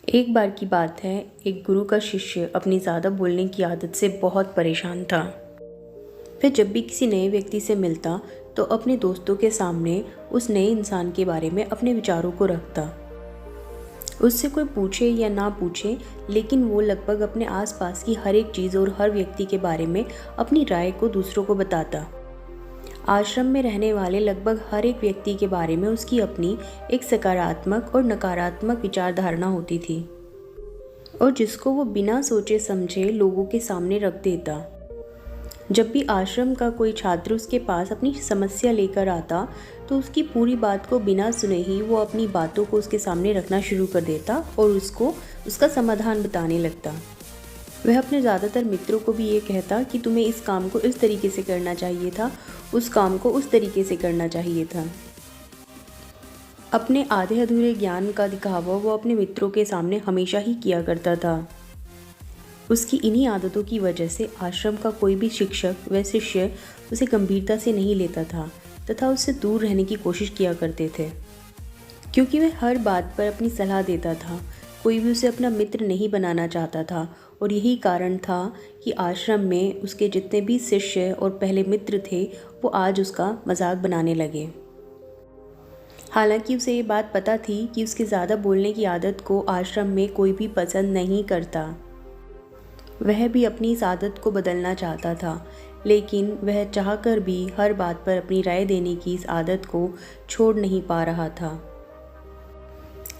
एक बार की बात है, एक गुरु का शिष्य अपनी ज़्यादा बोलने की आदत से बहुत परेशान था। वह जब भी किसी नए व्यक्ति से मिलता तो अपने दोस्तों के सामने उस नए इंसान के बारे में अपने विचारों को रखता। उससे कोई पूछे या ना पूछे, लेकिन वो लगभग अपने आसपास की हर एक चीज़ और हर व्यक्ति के बारे में अपनी राय को दूसरों को बताता। आश्रम में रहने वाले लगभग हर एक व्यक्ति के बारे में उसकी अपनी एक सकारात्मक और नकारात्मक विचारधारणा होती थी, और जिसको वो बिना सोचे समझे लोगों के सामने रख देता। जब भी आश्रम का कोई छात्र उसके पास अपनी समस्या लेकर आता तो उसकी पूरी बात को बिना सुने ही वो अपनी बातों को उसके सामने रखना शुरू कर देता और उसको उसका समाधान बताने लगता। वह अपने ज़्यादातर मित्रों को भी ये कहता कि तुम्हें इस काम को इस तरीके से करना चाहिए था, उस काम को उस तरीके से करना चाहिए था। अपने आधे अधूरे ज्ञान का दिखावा वो अपने मित्रों के सामने हमेशा ही किया करता था। उसकी इन्हीं आदतों की वजह से आश्रम का कोई भी शिक्षक व शिष्य उसे गंभीरता से नहीं लेता था तथा उससे दूर रहने की कोशिश किया करते थे, क्योंकि वह हर बात पर अपनी सलाह देता था। कोई भी उसे अपना मित्र नहीं बनाना चाहता था, और यही कारण था कि आश्रम में उसके जितने भी शिष्य और पहले मित्र थे वो आज उसका मजाक बनाने लगे। हालांकि उसे ये बात पता थी कि उसके ज़्यादा बोलने की आदत को आश्रम में कोई भी पसंद नहीं करता। वह भी अपनी इस आदत को बदलना चाहता था, लेकिन वह चाहकर भी हर बात पर अपनी राय देने की इस आदत को छोड़ नहीं पा रहा था।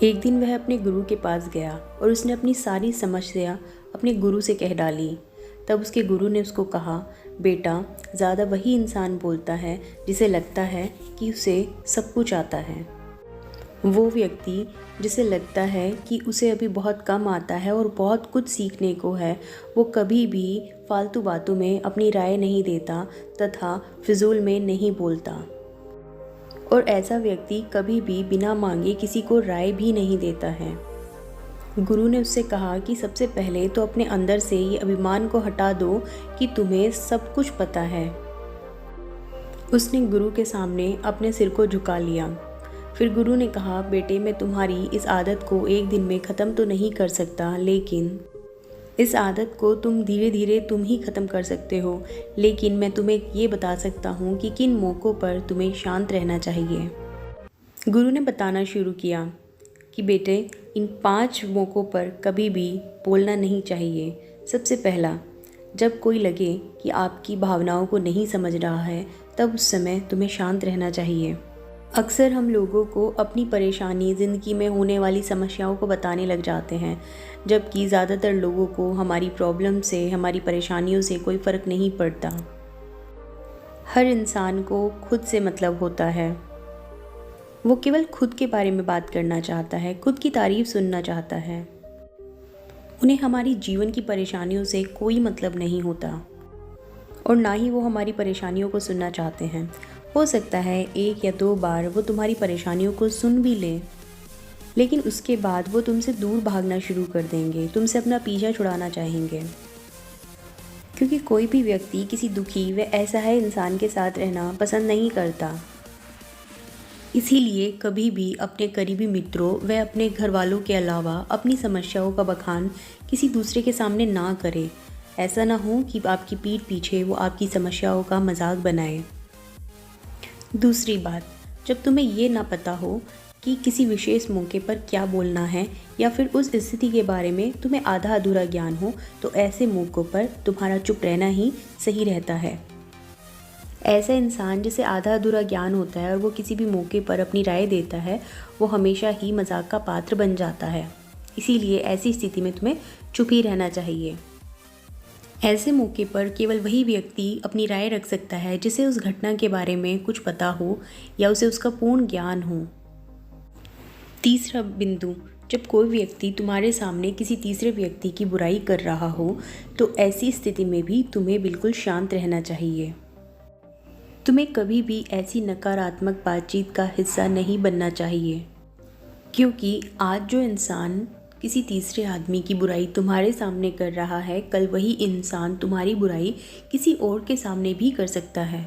एक दिन वह अपने गुरु के पास गया और उसने अपनी सारी समस्या अपने गुरु से कह डाली। तब उसके गुरु ने उसको कहा, बेटा, ज़्यादा वही इंसान बोलता है जिसे लगता है कि उसे सब कुछ आता है। वो व्यक्ति जिसे लगता है कि उसे अभी बहुत कम आता है और बहुत कुछ सीखने को है, वो कभी भी फालतू बातों में अपनी राय नहीं देता तथा फिजूल में नहीं बोलता। और ऐसा व्यक्ति कभी भी बिना मांगे किसी को राय भी नहीं देता है। गुरु ने उससे कहा कि सबसे पहले तो अपने अंदर से ये अभिमान को हटा दो कि तुम्हें सब कुछ पता है। उसने गुरु के सामने अपने सिर को झुका लिया। फिर गुरु ने कहा, बेटे, मैं तुम्हारी इस आदत को एक दिन में ख़त्म तो नहीं कर सकता, लेकिन इस आदत को तुम धीरे धीरे तुम ही ख़त्म कर सकते हो। लेकिन मैं तुम्हें ये बता सकता हूँ कि किन मौक़ों पर तुम्हें शांत रहना चाहिए। गुरु ने बताना शुरू किया कि बेटे, इन 5 मौक़ों पर कभी भी बोलना नहीं चाहिए। सबसे पहला, जब कोई लगे कि आपकी भावनाओं को नहीं समझ रहा है, तब उस समय तुम्हें शांत रहना चाहिए। अक्सर हम लोगों को अपनी परेशानी, ज़िंदगी में होने वाली समस्याओं को बताने लग जाते हैं, जबकि ज़्यादातर लोगों को हमारी प्रॉब्लम से, हमारी परेशानियों से कोई फ़र्क नहीं पड़ता। हर इंसान को खुद से मतलब होता है। वो केवल खुद के बारे में बात करना चाहता है, खुद की तारीफ़ सुनना चाहता है। उन्हें हमारी जीवन की परेशानियों से कोई मतलब नहीं होता, और ना ही वो हमारी परेशानियों को सुनना चाहते हैं। हो सकता है 1 या 2 बार वो तुम्हारी परेशानियों को सुन भी ले, लेकिन उसके बाद वो तुमसे दूर भागना शुरू कर देंगे, तुमसे अपना पीछा छुड़ाना चाहेंगे। क्योंकि कोई भी व्यक्ति किसी दुखी व असहाय इंसान के साथ रहना पसंद नहीं करता। इसीलिए कभी भी अपने करीबी मित्रों व अपने घर वालों के अलावा अपनी समस्याओं का बखान किसी दूसरे के सामने ना करें। ऐसा ना हो कि आपकी पीठ पीछे वो आपकी समस्याओं का मजाक बनाए। दूसरी बात, जब तुम्हें ये ना पता हो कि किसी विशेष मौके पर क्या बोलना है, या फिर उस स्थिति के बारे में तुम्हें आधा अधूरा ज्ञान हो, तो ऐसे मौक़ों पर तुम्हारा चुप रहना ही सही रहता है। ऐसा इंसान जिसे आधा अधूरा ज्ञान होता है और वो किसी भी मौके पर अपनी राय देता है, वो हमेशा ही मजाक का पात्र बन जाता है। इसीलिए ऐसी स्थिति में तुम्हें चुप ही रहना चाहिए। ऐसे मौके पर केवल वही व्यक्ति अपनी राय रख सकता है जिसे उस घटना के बारे में कुछ पता हो या उसे उसका पूर्ण ज्ञान हो। तीसरा बिंदु, जब कोई व्यक्ति तुम्हारे सामने किसी तीसरे व्यक्ति की बुराई कर रहा हो, तो ऐसी स्थिति में भी तुम्हें बिल्कुल शांत रहना चाहिए। तुम्हें कभी भी ऐसी नकारात्मक बातचीत का हिस्सा नहीं बनना चाहिए, क्योंकि आज जो इंसान किसी तीसरे आदमी की बुराई तुम्हारे सामने कर रहा है, कल वही इंसान तुम्हारी बुराई किसी और के सामने भी कर सकता है।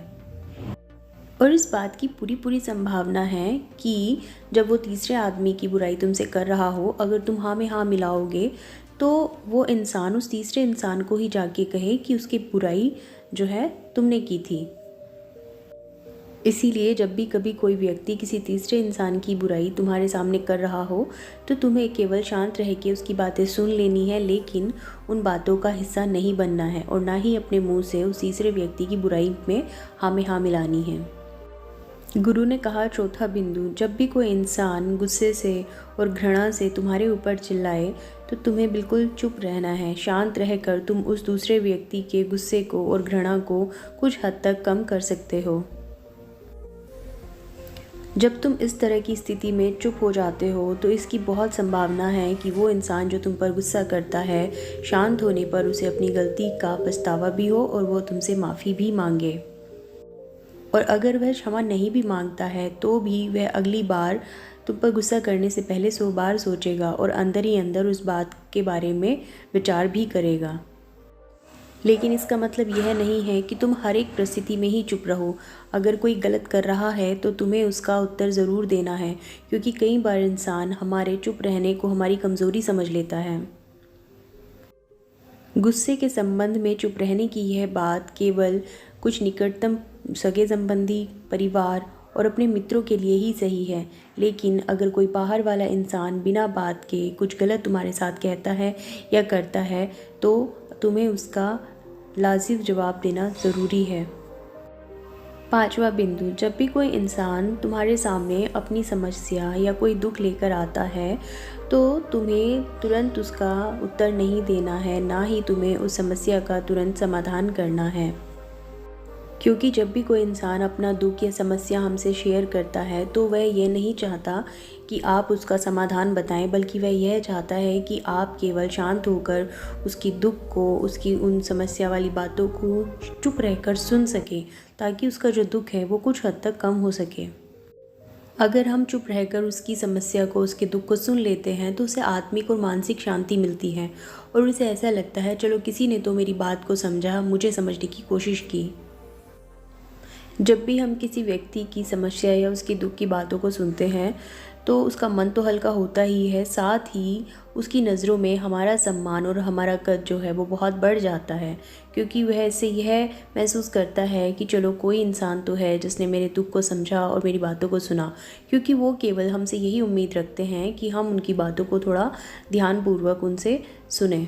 और इस बात की पूरी पूरी संभावना है कि जब वो तीसरे आदमी की बुराई तुमसे कर रहा हो, अगर तुम हाँ में हाँ मिलाओगे तो वो इंसान उस तीसरे इंसान को ही जाके कहे कि उसकी बुराई जो है तुमने की थी। इसीलिए जब भी कभी कोई व्यक्ति किसी तीसरे इंसान की बुराई तुम्हारे सामने कर रहा हो तो तुम्हें केवल शांत रह के उसकी बातें सुन लेनी है, लेकिन उन बातों का हिस्सा नहीं बनना है और ना ही अपने मुंह से उस तीसरे व्यक्ति की बुराई में हाँ मिलानी है। गुरु ने कहा चौथा बिंदु, जब भी कोई इंसान गुस्से से और घृणा से तुम्हारे ऊपर चिल्लाए तो तुम्हें बिल्कुल चुप रहना है। शांत रहकर तुम उस दूसरे व्यक्ति के गुस्से को और घृणा को कुछ हद तक कम कर सकते हो। जब तुम इस तरह की स्थिति में चुप हो जाते हो तो इसकी बहुत संभावना है कि वो इंसान जो तुम पर गुस्सा करता है, शांत होने पर उसे अपनी गलती का पछतावा भी हो और वो तुमसे माफ़ी भी मांगे। और अगर वह क्षमा नहीं भी मांगता है तो भी वह अगली बार तुम पर गुस्सा करने से पहले 100 बार सोचेगा और अंदर ही अंदर उस बात के बारे में विचार भी करेगा। लेकिन इसका मतलब यह नहीं है कि तुम हर एक परिस्थिति में ही चुप रहो। अगर कोई गलत कर रहा है तो तुम्हें उसका उत्तर ज़रूर देना है, क्योंकि कई बार इंसान हमारे चुप रहने को हमारी कमज़ोरी समझ लेता है। गुस्से के संबंध में चुप रहने की यह बात केवल कुछ निकटतम सगे संबंधी, परिवार और अपने मित्रों के लिए ही सही है। लेकिन अगर कोई बाहर वाला इंसान बिना बात के कुछ गलत तुम्हारे साथ कहता है या करता है तो तुम्हें उसका लाजिम जवाब देना ज़रूरी है। पांचवा बिंदु, जब भी कोई इंसान तुम्हारे सामने अपनी समस्या या कोई दुख लेकर आता है तो तुम्हें तुरंत उसका उत्तर नहीं देना है, ना ही तुम्हें उस समस्या का तुरंत समाधान करना है। क्योंकि जब भी कोई इंसान अपना दुख या समस्या हमसे शेयर करता है तो वह यह नहीं चाहता कि आप उसका समाधान बताएं, बल्कि वह यह चाहता है कि आप केवल शांत होकर उसकी दुख को, उसकी उन समस्या वाली बातों को चुप रहकर सुन सके, ताकि उसका जो दुख है वो कुछ हद तक कम हो सके। अगर हम चुप रहकर उसकी समस्या को, उसके दुख को सुन लेते हैं तो उसे आत्मिक और मानसिक शांति मिलती है और उसे ऐसा लगता है चलो किसी ने तो मेरी बात को समझा, मुझे समझने की कोशिश की। जब भी हम किसी व्यक्ति की समस्या या उसकी दुख की बातों को सुनते हैं तो उसका मन तो हल्का होता ही है, साथ ही उसकी नज़रों में हमारा सम्मान और हमारा कद जो है वो बहुत बढ़ जाता है, क्योंकि वह इससे यह महसूस करता है कि चलो कोई इंसान तो है जिसने मेरे दुख को समझा और मेरी बातों को सुना। क्योंकि वो केवल हमसे यही उम्मीद रखते हैं कि हम उनकी बातों को थोड़ा ध्यानपूर्वक उनसे सुने।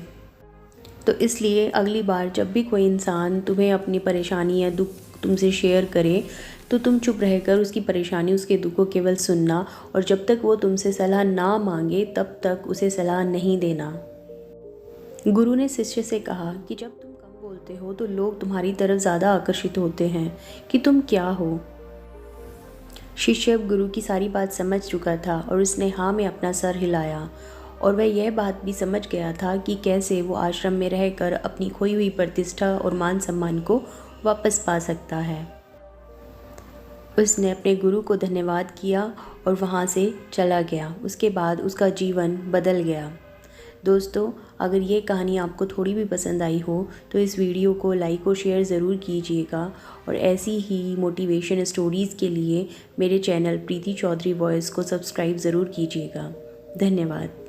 तो इसलिए अगली बार जब भी कोई इंसान तुम्हें अपनी परेशानी या दुख तुमसे शेयर करे तो तुम चुप रहकर उसकी परेशानी, उसके दुख को केवल सुनना, और जब तक वो तुमसे सलाह ना मांगे तब तक उसे सलाह नहीं देना। गुरु ने शिष्य से कहा कि जब तुम कम बोलते हो तो लोग तुम्हारी तरफ ज़्यादा आकर्षित होते हैं कि तुम क्या हो। शिष्य अब गुरु की सारी बात समझ चुका था और उसने हाँ में अपना सर हिलाया, और वह यह बात भी समझ गया था कि कैसे वो आश्रम में रहकर अपनी खोई हुई प्रतिष्ठा और मान सम्मान को वापस पा सकता है। उसने अपने गुरु को धन्यवाद किया और वहाँ से चला गया। उसके बाद उसका जीवन बदल गया। दोस्तों, अगर ये कहानी आपको थोड़ी भी पसंद आई हो तो इस वीडियो को लाइक और शेयर ज़रूर कीजिएगा, और ऐसी ही मोटिवेशन स्टोरीज़ के लिए मेरे चैनल प्रीति चौधरी वॉइस को सब्सक्राइब ज़रूर कीजिएगा। धन्यवाद।